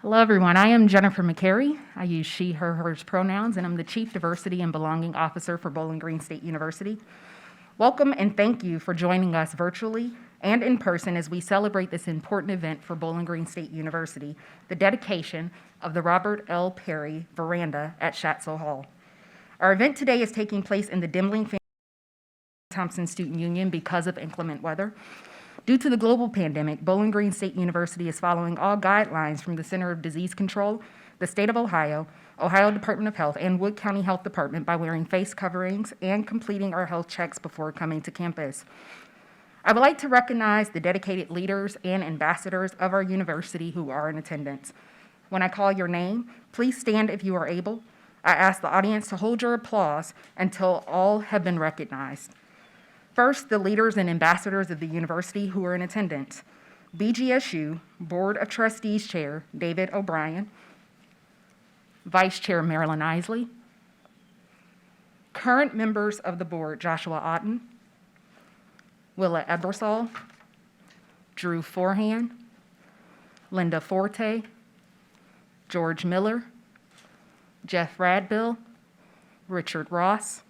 Hello, everyone. I am Jennifer McCary. I use she, her, hers pronouns, and I'm the Chief Diversity and Belonging Officer for Bowling Green State University. Welcome and thank you for joining us virtually and in person as we celebrate this important event for Bowling Green State University, the dedication of the Robert L. Perry Veranda at Shaztel Hall. Our event today is taking place in the Dimling Thompson Student Union because of inclement weather. Due to the global pandemic, Bowling Green State University is following all guidelines from the Center of Disease Control, the State of Ohio, Ohio Department of Health, and Wood County Health Department by wearing face coverings and completing our health checks before coming to campus. I would like to recognize the dedicated leaders and ambassadors of our university who are in attendance. When I call your name, please stand if you are able. I ask the audience to hold your applause until all have been recognized. First, the leaders and ambassadors of the university who are in attendance. BGSU Board of Trustees Chair David O'Brien, Vice Chair Marilyn Isley, current members of the board Joshua Otten, Willa Ebersol, Drew Forehand, Linda Forte, George Miller, Jeff Radbill, Richard Ross,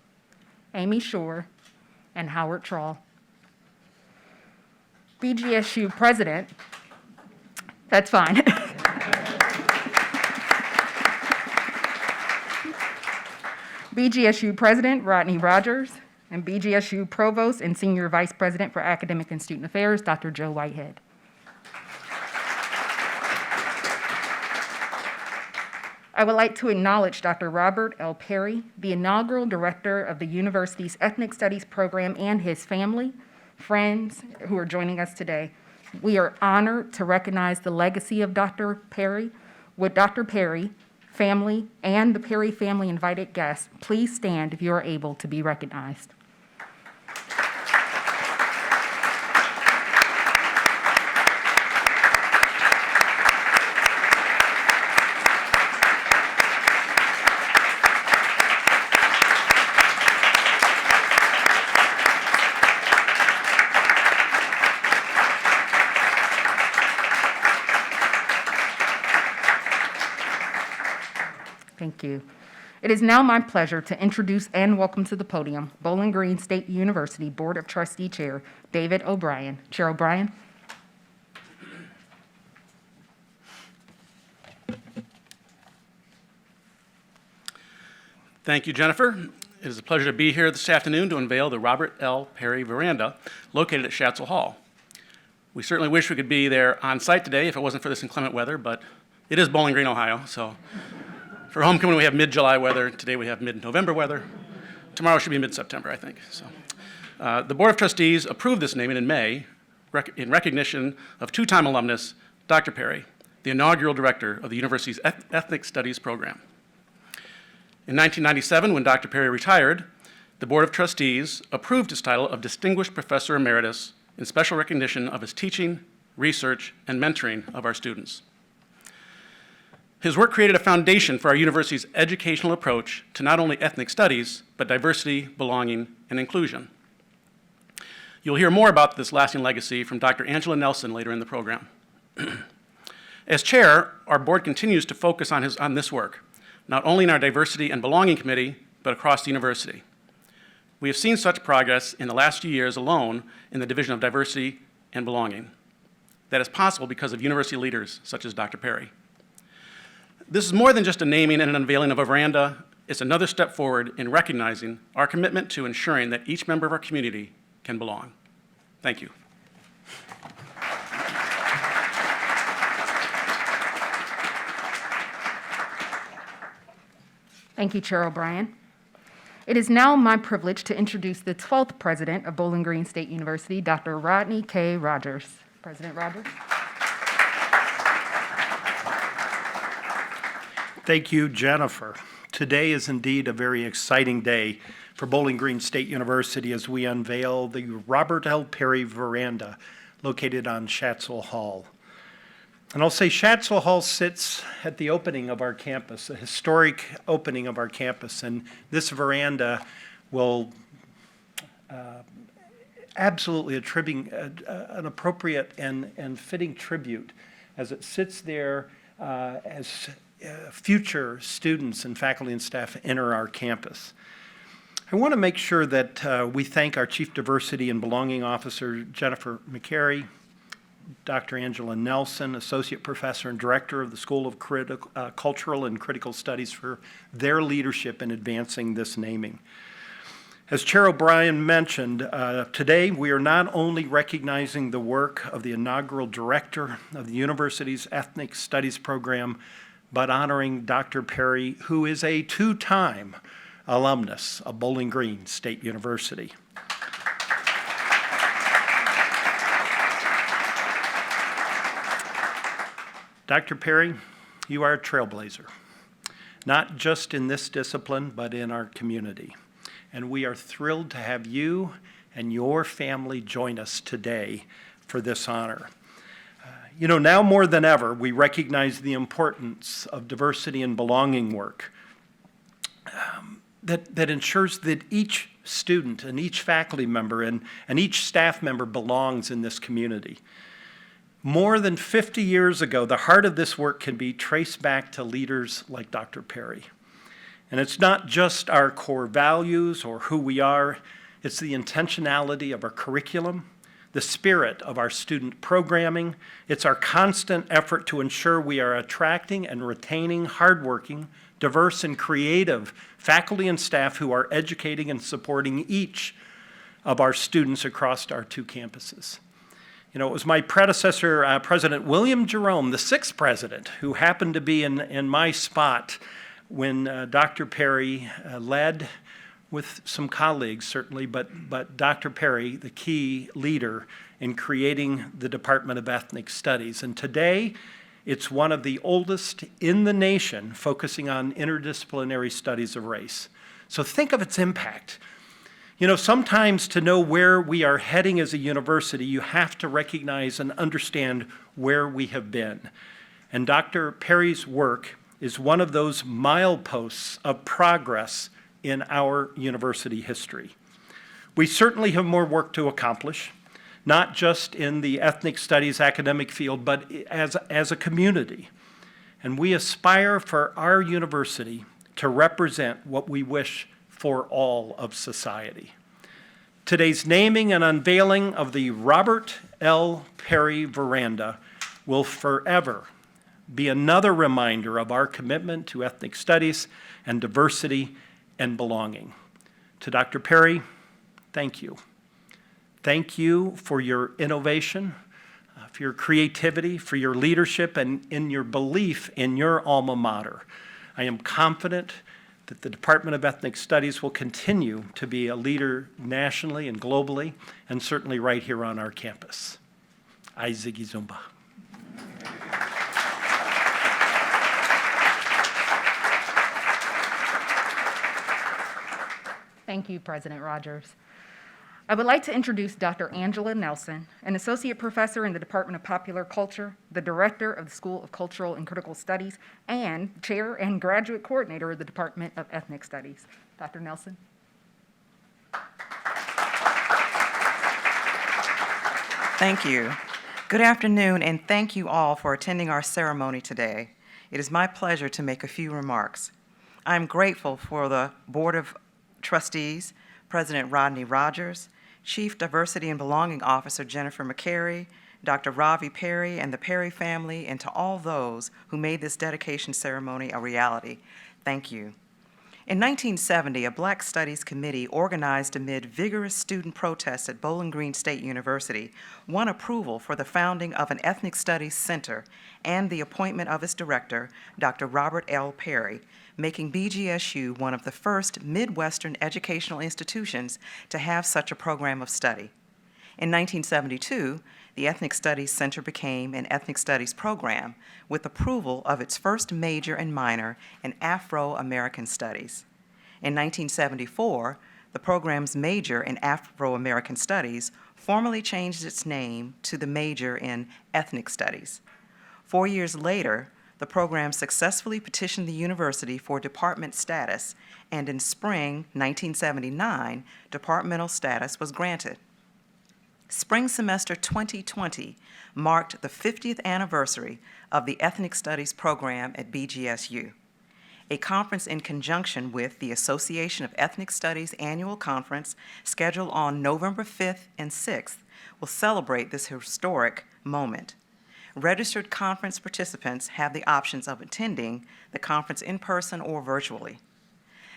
Amy Shore, and Howard Trawl. BGSU President, that's fine. BGSU President Rodney Rogers, and BGSU Provost and Senior Vice President for Academic and Student Affairs, Dr. Joe Whitehead. I would like to acknowledge Dr. Robert L. Perry, the inaugural director of the university's Ethnic Studies program, and his family, friends who are joining us today. We are honored to recognize the legacy of Dr. Perry. Would Dr. Perry, family, and the Perry family invited guests please stand if you are able to be recognized. Thank you. It is now my pleasure to introduce and welcome to the podium Bowling Green State University Board of Trustee Chair David O'Brien. Chair O'Brien. Thank you, Jennifer. It is a pleasure to be here this afternoon to unveil the Robert L. Perry Veranda located at Shaztel Hall. We certainly wish we could be there on site today if it wasn't for this inclement weather, but it is Bowling Green, Ohio, so for homecoming we have mid-July weather. Today we have mid-November weather. Tomorrow should be mid-September, I think. So, the Board of Trustees approved this naming in May in recognition of two-time alumnus Dr. Perry, the inaugural director of the university's Ethnic Studies program. In 1997, when Dr. Perry retired, the Board of Trustees approved his title of Distinguished Professor Emeritus in special recognition of his teaching, research, and mentoring of our students. His work created a foundation for our university's educational approach to not only ethnic studies, but diversity, belonging, and inclusion. You'll hear more about this lasting legacy from Dr. Angela Nelson later in the program. As chair, our board continues to focus on this work, not only in our Diversity and Belonging Committee, but across the university. We have seen such progress in the last few years alone in the Division of Diversity and Belonging. That is possible because of university leaders such as Dr. Perry. This is more than just a naming and an unveiling of a veranda. It's another step forward in recognizing our commitment to ensuring that each member of our community can belong. Thank you. Thank you, Chair O'Brien. It is now my privilege to introduce the 12th president of Bowling Green State University, Dr. Rodney K. Rogers. President Rogers. Thank you, Jennifer. Today is indeed a very exciting day for Bowling Green State University as we unveil the Robert L. Perry Veranda located on Shaztel Hall. And I'll say Shaztel Hall sits at the opening of our campus, a historic opening of our campus, and this veranda will absolutely an appropriate and fitting tribute as it sits there as future students and faculty and staff enter our campus. I want to make sure that we thank our Chief Diversity and Belonging Officer, Jennifer McCary, Dr. Angela Nelson, Associate Professor and Director of the School of Cultural and Critical Studies, for their leadership in advancing this naming. As Chair O'Brien mentioned, today we are not only recognizing the work of the inaugural director of the university's Ethnic Studies program, but honoring Dr. Perry, who is a two-time alumnus of Bowling Green State University. Dr. Perry, you are a trailblazer, not just in this discipline, but in our community. And we are thrilled to have you and your family join us today for this honor. Now more than ever, we recognize the importance of diversity and belonging work that ensures that each student and each faculty member and each staff member belongs in this community. More than 50 years ago, the heart of this work can be traced back to leaders like Dr. Perry. And it's not just our core values or who we are, it's the intentionality of our curriculum, the spirit of our student programming. It's our constant effort to ensure we are attracting and retaining hardworking, diverse, and creative faculty and staff who are educating and supporting each of our students across our two campuses. It was my predecessor, President William Jerome, the sixth president, who happened to be in my spot when Dr. Perry led, with some colleagues certainly, but Dr. Perry, the key leader in creating the Department of Ethnic Studies. And today, it's one of the oldest in the nation focusing on interdisciplinary studies of race. So think of its impact. Sometimes to know where we are heading as a university, you have to recognize and understand where we have been. And Dr. Perry's work is one of those mileposts of progress in our university history. We certainly have more work to accomplish, not just in the ethnic studies academic field, but as a community. And we aspire for our university to represent what we wish for all of society. Today's naming and unveiling of the Robert L. Perry Veranda will forever be another reminder of our commitment to ethnic studies and diversity and belonging. To Dr. Perry, thank you. Thank you for your innovation, for your creativity, for your leadership, and in your belief in your alma mater. I am confident that the Department of Ethnic Studies will continue to be a leader nationally and globally, and certainly right here on our campus. Ai Ziggy Zumba. Thank you, President Rogers. I would like to introduce Dr. Angela Nelson, an associate professor in the Department of Popular Culture, the director of the School of Cultural and Critical Studies, and chair and graduate coordinator of the Department of Ethnic Studies. Dr. Nelson. Thank you. Good afternoon, and thank you all for attending our ceremony today. It is my pleasure to make a few remarks. I'm grateful for the Board of Trustees, President Rodney Rogers, Chief Diversity and Belonging Officer Jennifer McCary, Dr. Ravi Perry, and the Perry family, and to all those who made this dedication ceremony a reality. Thank you. In 1970, a Black Studies Committee organized amid vigorous student protests at Bowling Green State University won approval for the founding of an Ethnic Studies Center and the appointment of its director, Dr. Robert L. Perry, making BGSU one of the first Midwestern educational institutions to have such a program of study. In 1972, the Ethnic Studies Center became an Ethnic Studies program with approval of its first major and minor in Afro-American Studies. In 1974, the program's major in Afro-American Studies formally changed its name to the major in Ethnic Studies. 4 years later, the program successfully petitioned the university for department status, and in spring 1979, departmental status was granted. Spring semester 2020 marked the 50th anniversary of the Ethnic Studies program at BGSU. A conference in conjunction with the Association of Ethnic Studies annual conference scheduled on November 5th and 6th will celebrate this historic moment. Registered conference participants have the options of attending the conference in person or virtually.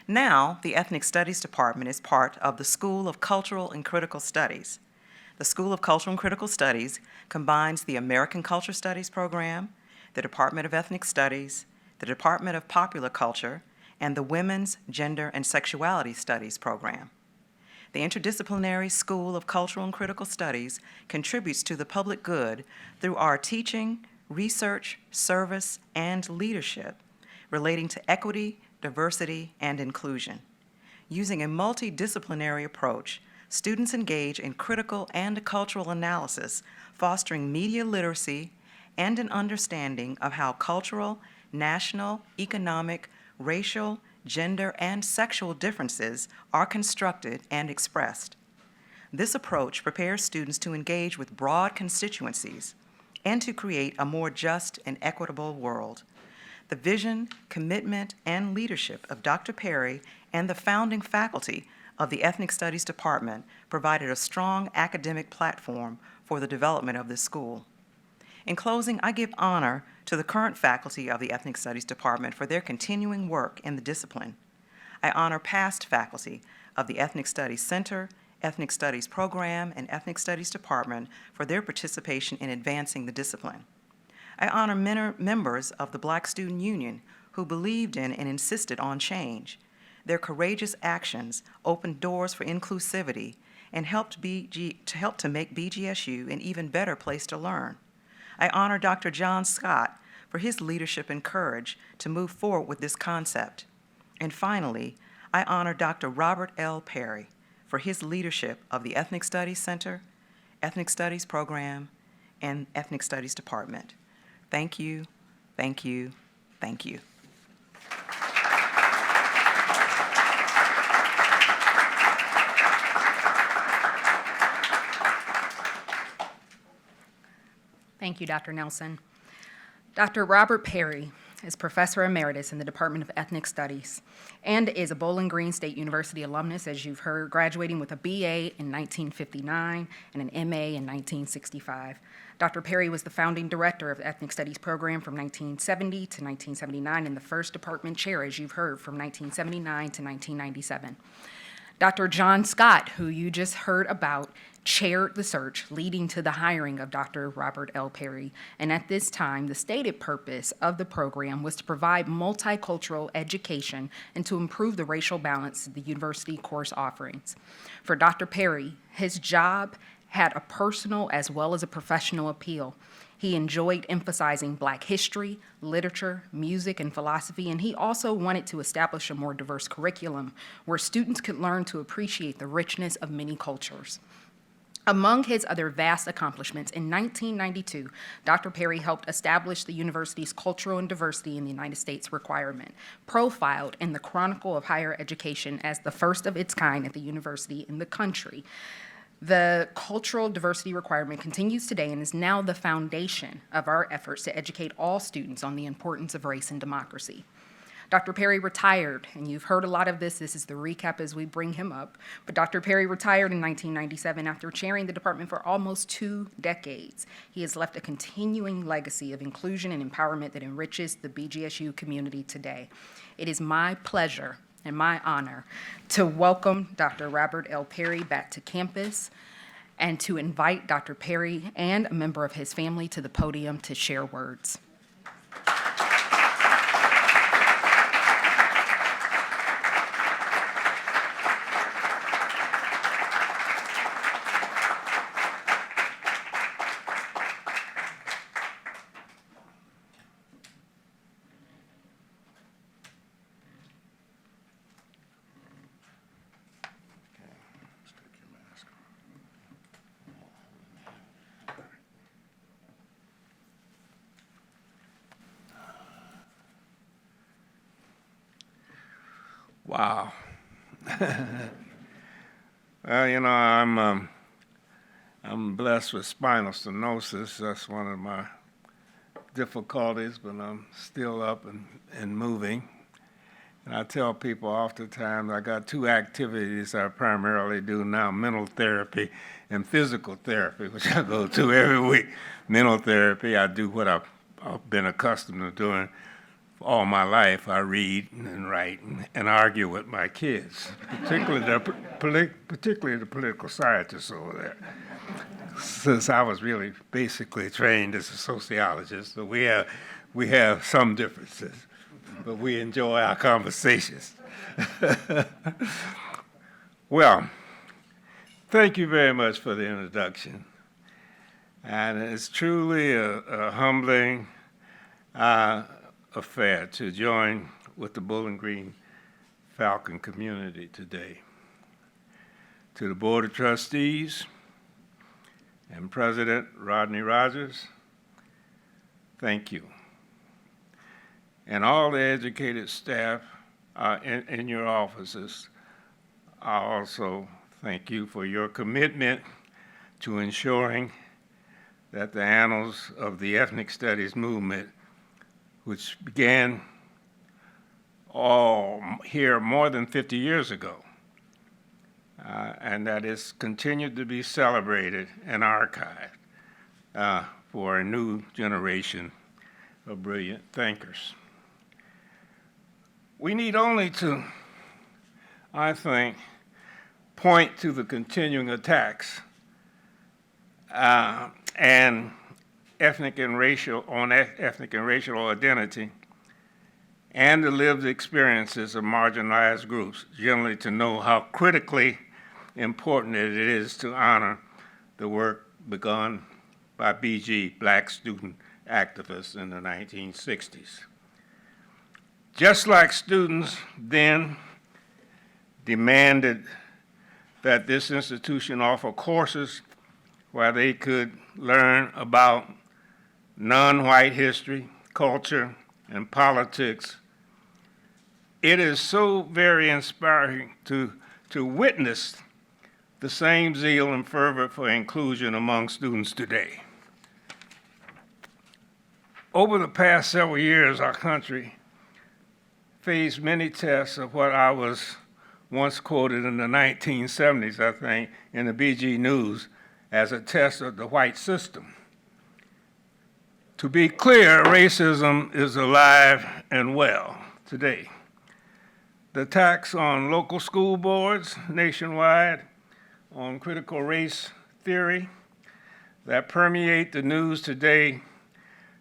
Now, the Ethnic Studies Department is part of the School of Cultural and Critical Studies. The School of Cultural and Critical Studies combines the American Culture Studies program, the Department of Ethnic Studies, the Department of Popular Culture, and the Women's, Gender, and Sexuality Studies program. The Interdisciplinary School of Cultural and Critical Studies contributes to the public good through our teaching, research, service, and leadership relating to equity, diversity, and inclusion. Using a multidisciplinary approach, students engage in critical and cultural analysis, fostering media literacy and an understanding of how cultural, national, economic, racial, gender, and sexual differences are constructed and expressed. This approach prepares students to engage with broad constituencies and to create a more just and equitable world. The vision, commitment, and leadership of Dr. Perry and the founding faculty of the Ethnic Studies Department provided a strong academic platform for the development of this school. In closing, I give honor to the current faculty of the Ethnic Studies Department for their continuing work in the discipline. I honor past faculty of the Ethnic Studies Center, Ethnic Studies Program, and Ethnic Studies Department for their participation in advancing the discipline. I honor members of the Black Student Union who believed in and insisted on change. Their courageous actions opened doors for inclusivity and helped to make BGSU an even better place to learn. I honor Dr. John Scott for his leadership and courage to move forward with this concept. And finally, I honor Dr. Robert L. Perry for his leadership of the Ethnic Studies Center, Ethnic Studies Program, and Ethnic Studies Department. Thank you, thank you, thank you. Thank you, Dr. Nelson. Dr. Robert Perry is Professor Emeritus in the Department of Ethnic Studies and is a Bowling Green State University alumnus, as you've heard, graduating with a BA in 1959 and an MA in 1965. Dr. Perry was the founding director of the Ethnic Studies program from 1970 to 1979 and the first department chair, as you've heard, from 1979 to 1997. Dr. John Scott, who you just heard about, chaired the search leading to the hiring of Dr. Robert L. Perry. And at this time, the stated purpose of the program was to provide multicultural education and to improve the racial balance of the university course offerings. For Dr. Perry, his job had a personal as well as a professional appeal. He enjoyed emphasizing Black history, literature, music, and philosophy, and he also wanted to establish a more diverse curriculum where students could learn to appreciate the richness of many cultures. Among his other vast accomplishments, in 1992, Dr. Perry helped establish the university's Cultural and Diversity in the United States requirement, profiled in the Chronicle of Higher Education as the first of its kind at the university in the country. The cultural diversity requirement continues today and is now the foundation of our efforts to educate all students on the importance of race and democracy. Dr. Perry retired, and you've heard a lot of this. This is the recap as we bring him up. But Dr. Perry retired in 1997 after chairing the department for almost 2 decades. He has left a continuing legacy of inclusion and empowerment that enriches the BGSU community today. It is my pleasure and my honor to welcome Dr. Robert L. Perry back to campus and to invite Dr. Perry and a member of his family to the podium to share words. Wow. Well, you know, I'm I'm blessed with spinal stenosis. That's one of my difficulties, but I'm still up and moving. And I tell people oftentimes I got two activities I primarily do now, mental therapy and physical therapy, which I go to every week. Mental therapy, I do what I've been accustomed to doing all my life. I read and write and argue with my kids, particularly the political scientists over there. Since I was really basically trained as a sociologist, so we have some differences, but we enjoy our conversations. Well, thank you very much for the introduction. And it's truly a humbling affair to join with the Bowling Green Falcon community today. To the Board of Trustees and President Rodney Rogers, thank you. And all the educated staff in your offices, I also thank you for your commitment to ensuring that the annals of the ethnic studies movement, which began here more than 50 years ago, and that is continued to be celebrated and archived for a new generation of brilliant thinkers. We need only to, I think, point to the continuing attacks and ethnic and racial identity and the lived experiences of marginalized groups, generally to know how critically important it is to honor the work begun by BG, Black student activists, in the 1960s. Just like students then demanded that this institution offer courses where they could learn about non-white history, culture, and politics, it is so very inspiring to witness the same zeal and fervor for inclusion among students today. Over the past several years, our country faced many tests of what I was once quoted in the 1970s, I think, in the BG News as a test of the white system. To be clear, racism is alive and well today. The attacks on local school boards nationwide, on critical race theory that permeate the news today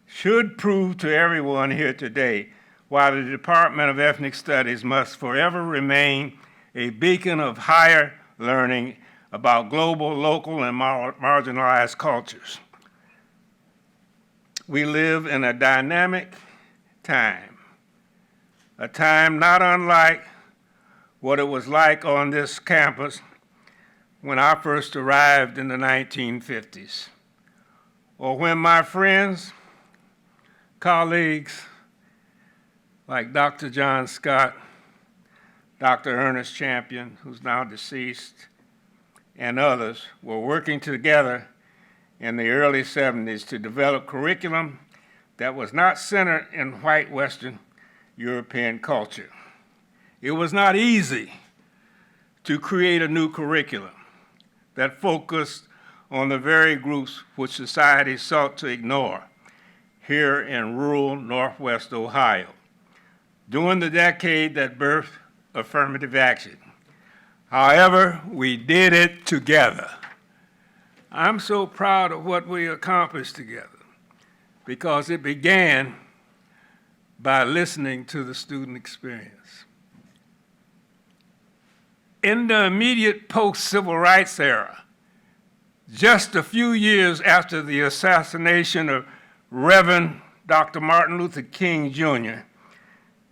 should prove to everyone here today why the Department of Ethnic Studies must forever remain a beacon of higher learning about global, local, and marginalized cultures. We live in a dynamic time, a time not unlike what it was like on this campus when I first arrived in the 1950s, or when my friends, colleagues like Dr. John Scott, Dr. Ernest Champion, who's now deceased, and others were working together in the early 70s to develop curriculum that was not centered in white Western European culture. It was not easy to create a new curriculum that focused on the very groups which society sought to ignore here in rural Northwest Ohio during the decade that birthed affirmative action. However, we did it together. I'm so proud of what we accomplished together because it began by listening to the student experience. In the immediate post-civil rights era, just a few years after the assassination of Reverend Dr. Martin Luther King Jr.,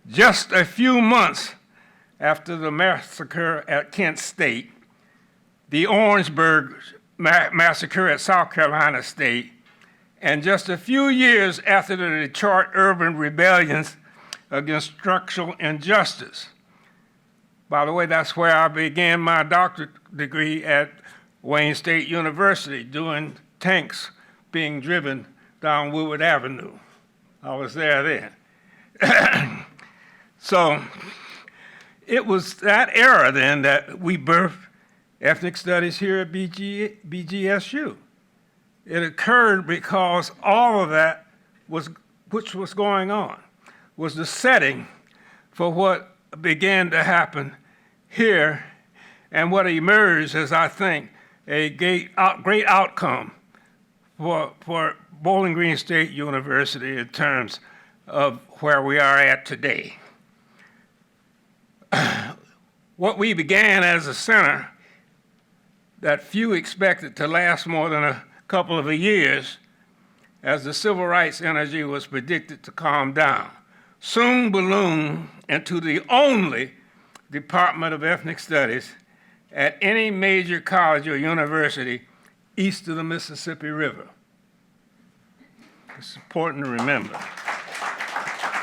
just a few months after the massacre at Kent State, the Orangeburg massacre at South Carolina State, and just a few years after the Detroit urban rebellions against structural injustice. By the way, that's where I began my doctorate degree at Wayne State University doing tanks being driven down Woodward Avenue. I was there then. So it was that era then that we birthed ethnic studies here at BGSU. It occurred because all of that which was going on was the setting for what began to happen here and what emerged as, I think, a great outcome for Bowling Green State University in terms of where we are at today. What we began as a center that few expected to last more than a couple of years, as the civil rights energy was predicted to calm down, soon ballooned into the only Department of Ethnic Studies at any major college or university east of the Mississippi River. It's important to remember.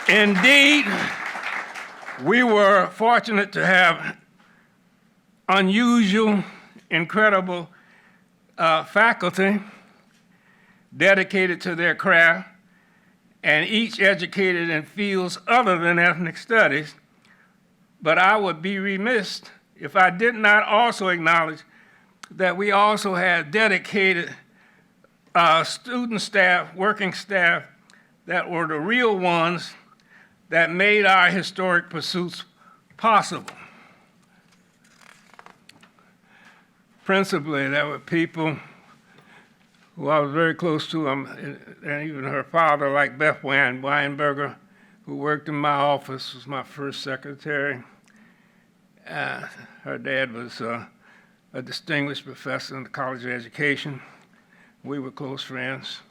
Indeed, we were fortunate to have unusual, incredible faculty dedicated to their craft, and each educated in fields other than ethnic studies. But I would be remiss if I did not also acknowledge that we also had dedicated student staff, working staff, that were the real ones that made our historic pursuits possible. Principally, there were people who I was very close to, and even her father, like Beth Weinberger, who worked in my office, was my first secretary. Her dad was a distinguished professor in the College of Education. We were close friends.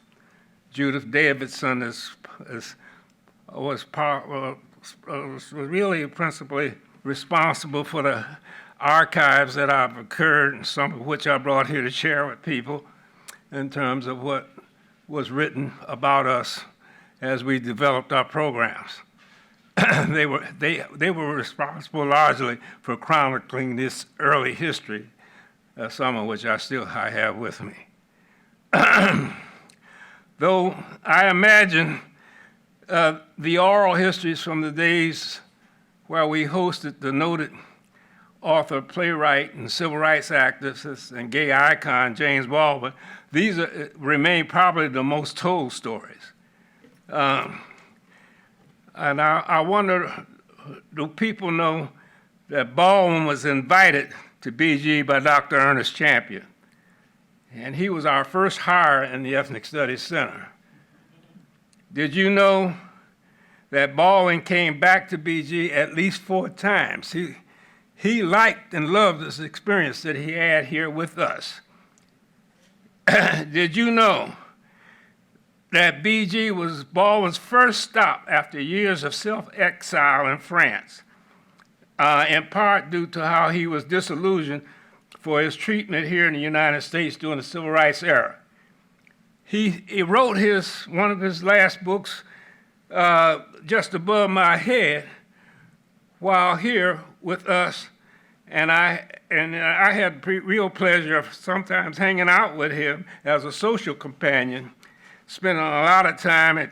Judith Davidson was really principally responsible for the archives that have occurred, and some of which I brought here to share with people in terms of what was written about us as we developed our programs. They were responsible largely for chronicling this early history, some of which I have with me. Though I imagine the oral histories from the days where we hosted the noted author, playwright, and civil rights activist and gay icon James Baldwin, these remain probably the most told stories. And I wonder, do people know that Baldwin was invited to BG by Dr. Ernest Champion? And he was our first hire in the Ethnic Studies Center. Did you know that Baldwin came back to BG at least 4 times? He liked and loved this experience that he had here with us. Did you know that BG was Baldwin's first stop after years of self-exile in France, in part due to how he was disillusioned for his treatment here in the United States during the Civil Rights era? He wrote one of his last books, Just Above My Head, while here with us, and I had real pleasure of sometimes hanging out with him as a social companion, spending a lot of time at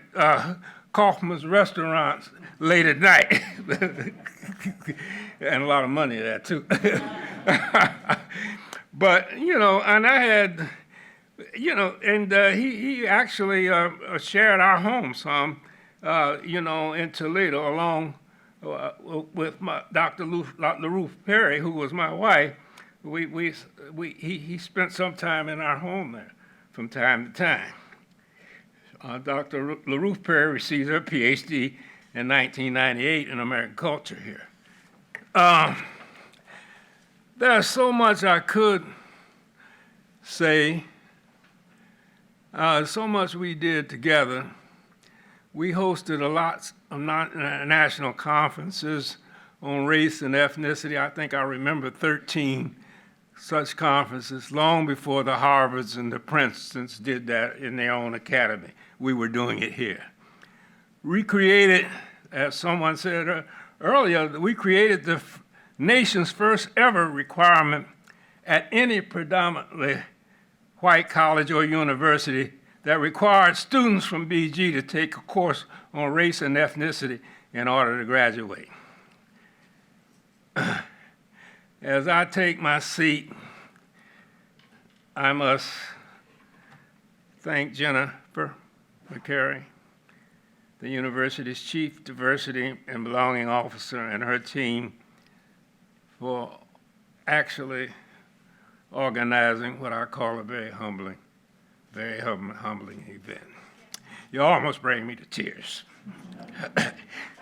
Kaufman's restaurants late at night, and a lot of money there too. But and I had, and he actually shared our home some, in Toledo, along with Dr. LaRuth Perry, who was my wife. He spent some time in our home there from time to time. Dr. LaRuth Perry received her PhD in 1998 in American culture here. There's so much I could say, so much we did together. We hosted a lot of national conferences on race and ethnicity. I think I remember 13 such conferences long before the Harvards and the Princetons did that in their own academy. We were doing it here. We created, as someone said earlier, we created the nation's first ever requirement at any predominantly white college or university that required students from BG to take a course on race and ethnicity in order to graduate. As I take my seat, I must thank Jennifer McCary, the university's Chief Diversity and Belonging Officer, and her team for actually organizing what I call a very humbling event. You almost bring me to tears.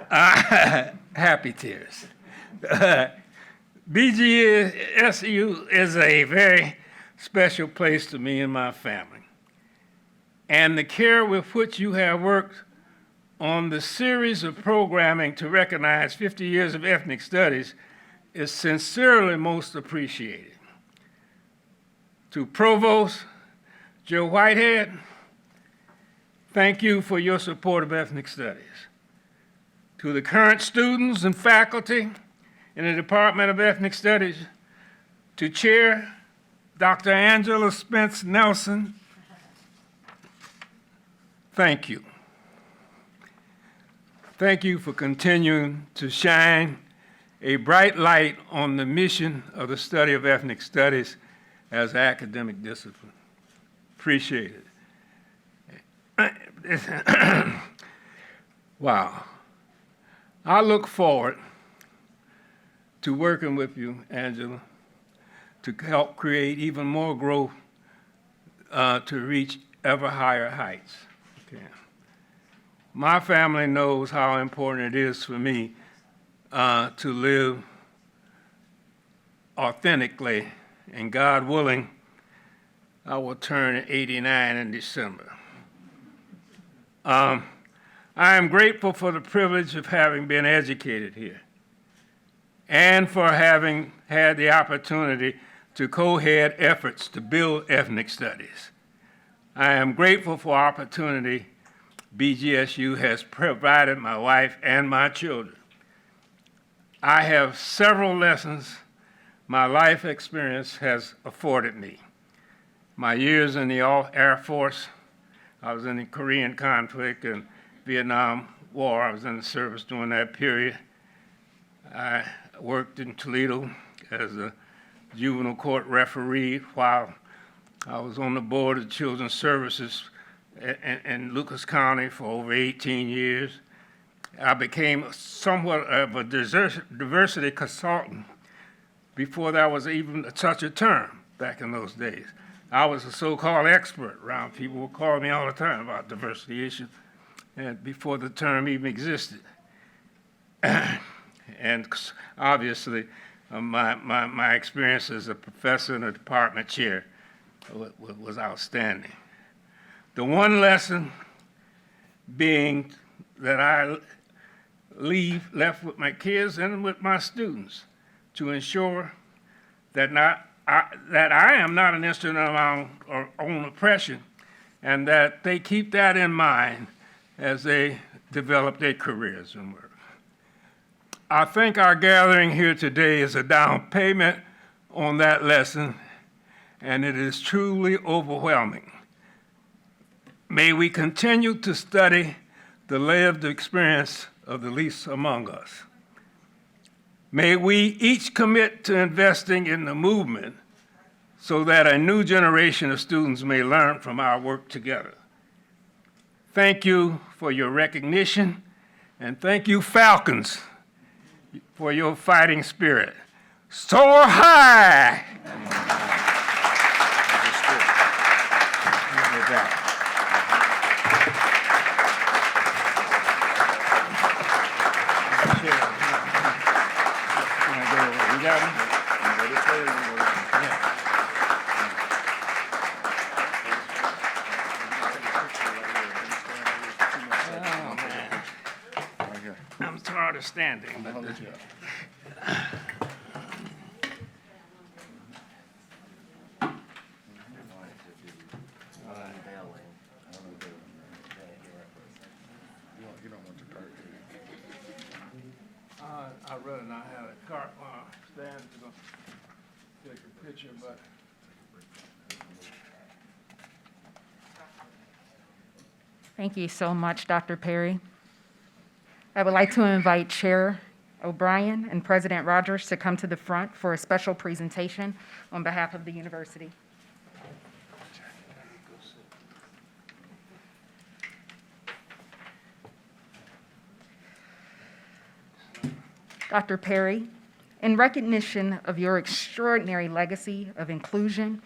Happy tears. BGSU is a very special place to me and my family. And the care with which you have worked on the series of programming to recognize 50 years of ethnic studies is sincerely most appreciated. To Provost Joe Whitehead, thank you for your support of ethnic studies. To the current students and faculty in the Department of Ethnic Studies, to Chair Dr. Angela Spence Nelson, thank you. Thank you for continuing to shine a bright light on the mission of the study of ethnic studies as academic discipline. Appreciate it. Wow. I look forward to working with you, Angela, to help create even more growth to reach ever higher heights. Okay. My family knows how important it is for me to live authentically, and God willing, I will turn 89 in December. I am grateful for the privilege of having been educated here and for having had the opportunity to co-head efforts to build ethnic studies. I am grateful for opportunity BGSU has provided my wife and my children. I have several lessons my life experience has afforded me. My years in the Air Force, I was in the Korean conflict and Vietnam War. I was in the service during that period. I worked in Toledo as a juvenile court referee while I was on the board of Children's Services in Lucas County for over 18 years. I became somewhat of a diversity consultant before there was even such a term back in those days. I was a so-called expert around. People would call me all the time about diversity issues, and before the term even existed. And obviously, my experience as a professor and a department chair was outstanding. The one lesson being that I left with my kids and with my students to ensure that I am not an instrument of my own oppression, and that they keep that in mind as they develop their careers and work. I think our gathering here today is a down payment on that lesson, and it is truly overwhelming. May we continue to study the lived experience of the least among us. May we each commit to investing in the movement so that a new generation of students may learn from our work together. Thank you for your recognition, and thank you, Falcons, for your fighting spirit. Soar high! I'm tired of standing, but I'd rather not have a cart stand. take a picture, but. Thank you so much, Dr. Perry. I would like to invite Chair O'Brien and President Rogers to come to the front for a special presentation on behalf of the university. Dr. Perry, in recognition of your extraordinary legacy of inclusion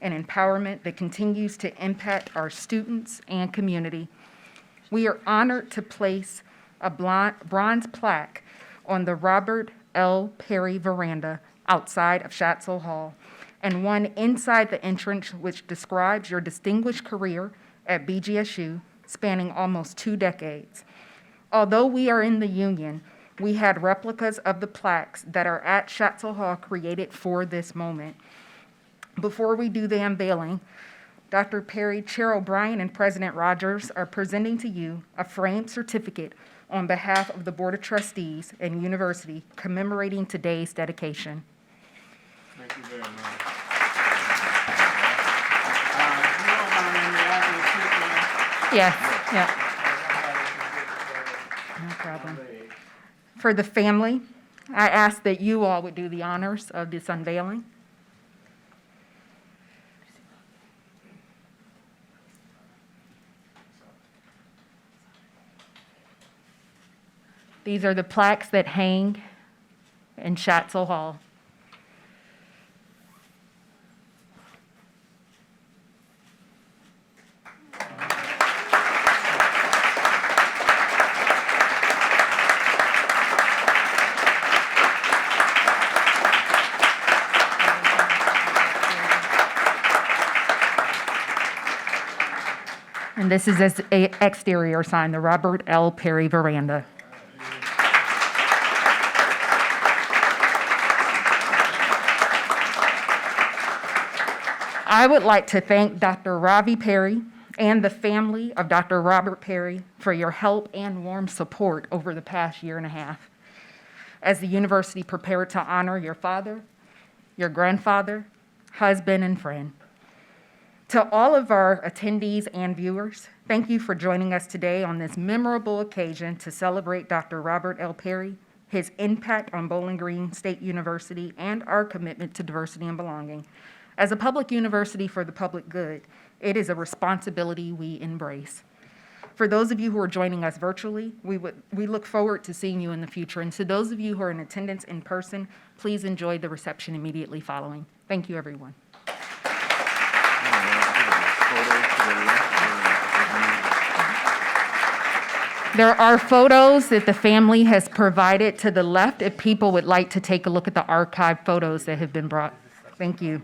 and empowerment that continues to impact our students and community, we are honored to place a bronze plaque on the Robert L. Perry Veranda outside of Shaztel Hall, and one inside the entrance which describes your distinguished career at BGSU spanning almost 2 decades. Although we are in the Union, we had replicas of the plaques that are at Shaztel Hall created for this moment. Before we do the unveiling, Dr. Perry, Chair O'Brien, and President Rogers are presenting to you a framed certificate on behalf of the Board of Trustees and University commemorating today's dedication. Thank you very much. You don't mind me asking a quick one? Yes, yeah, no problem. For the family, I ask that you all would do the honors of this unveiling. These are the plaques that hang in Shaztel Hall. And this is as an exterior sign, the Robert L. Perry Veranda. I would like to thank Dr. Ravi Perry and the family of Dr. Robert Perry for your help and warm support over the past 1.5 years as the university prepared to honor your father, your grandfather, husband, and friend. To all of our attendees and viewers, thank you for joining us today on this memorable occasion to celebrate Dr. Robert L. Perry, his impact on Bowling Green State University, and our commitment to diversity and belonging. As a public university for the public good, it is a responsibility we embrace. For those of you who are joining us virtually, we look forward to seeing you in the future. And to those of you who are in attendance in person, please enjoy the reception immediately following. Thank you, everyone. There are photos that the family has provided to the left if people would like to take a look at the archived photos that have been brought. Thank you.